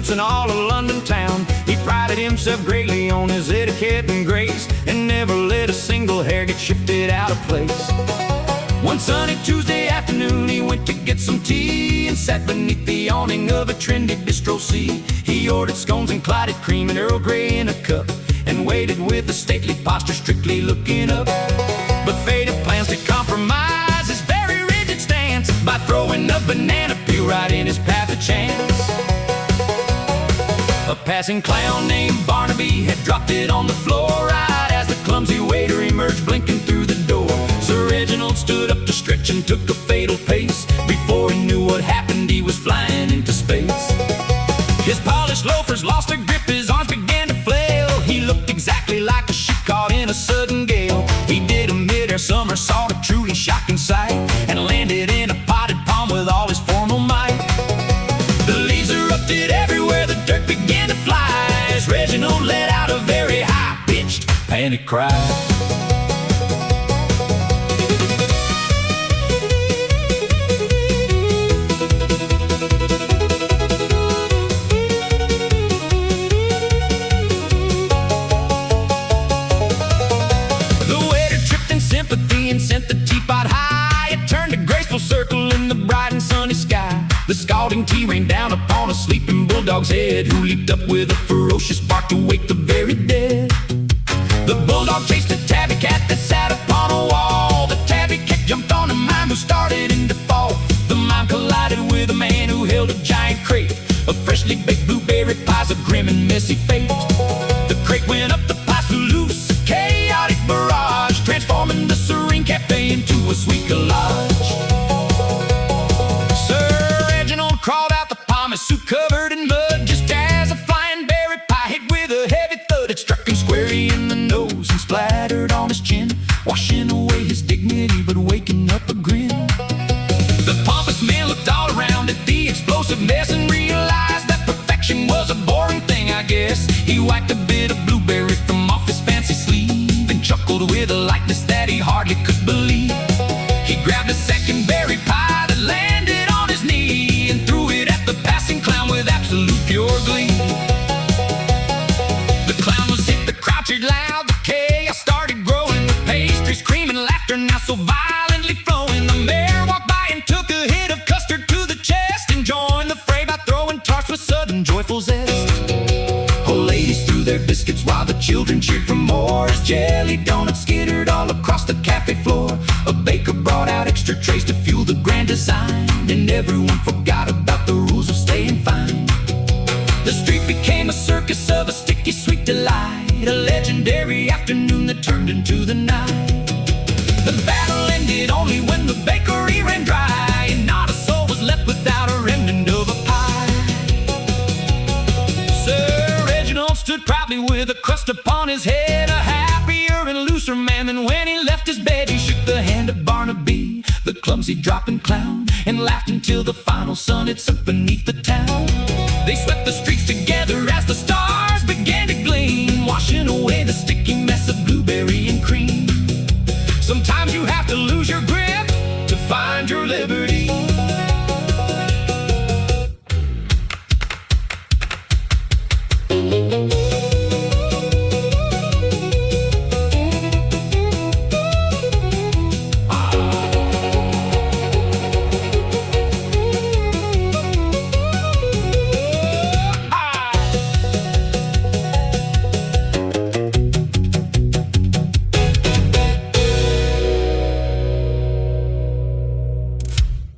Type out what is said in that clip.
pimps in all of London town. He prided himself greatly on his etiquette and grace, and never let a single hair get shifted out of place. One sunny Tuesday afternoon, he went to get some tea and sat beneath the awning of a trendy bistro C. He ordered scones and clotted cream and Earl Grey in a cup, and waited with a stately posture, strictly looking up. But fate had plans to compromise his very rigid stance by throwing a banana peel right in his path of chance. A passing clown named Barnaby had dropped it on the floor right as the clumsy waiter emerged blinking through the door. Sir Reginald stood up to stretch and took a fatal pace. Before he knew what happened, he was flying into space. His polished loafers lost their grip, his arms began to flail. He looked exactly like a ship caught in a sudden gale. He did a mid-air somersault, a truly shocking sight, and landed in a potted palm with all his formal might. The leaves erupted everywhere, the dirt began to fly as Reginald let out a very high-pitched panic cry. And sent the teapot high. It turned a graceful circle in the bright and sunny sky. The scalding tea rained down upon a sleeping bulldog's head, who leaped up with a ferocious bark to wake the very dead. The bulldog chased a tabby cat that sat upon a wall. The tabby cat jumped on a mime who started in default. The mime collided with a man who held a giant crate of freshly baked blueberry pies, a grim and messy fate. The crate went up, the pies flew loose, a chaotic barrage, transforming the serene cafe into a sweet collage. Sir Reginald crawled out the palm, his suit covered in mud, just as a flying berry pie hit with a heavy thud. It struck him squarely in the nose and splattered on his chin, washing away his dignity but waking up a grin. The pompous man looked all around at the explosive mess and realized that perfection was a boring thing, I guess. He wiped a bit of blueberry from off his fancy sleeve and chuckled with a lightness that he hardly could believe. He grabbed a second berry pie that landed on his knee and threw it at the passing clown with absolute pure glee. The clown was hit, the crowd cheered loud, the chaos started growing, with pastries, cream, and laughter now so violently flowing. The mayor walked by and took a hit of custard to the chest, and joined the fray by throwing tarts with sudden joyful zest. Old ladies threw their biscuits while the children cheered for more, as jelly donuts skittered all across the cafe floor. A baker brought out extra trays to fuel the grand design, and everyone forgot about the rules of staying fine. The street became a circus of a sticky sweet delight, a legendary afternoon that turned into the night. The battle ended only when the bakery ran dry, and not a soul was left without a remnant of a pie. Sir Reginald stood proudly with a crust upon his head, a happier and looser man than when he left his bed. He shook the hand of Barnaby, the clumsy dropping clown, and laughed until the final sun had sunk beneath the town. They swept the streets together as the stars began to gleam, washing away the sticky mess of blueberry and cream. Sometimes you have to lose your grip to find your liberty.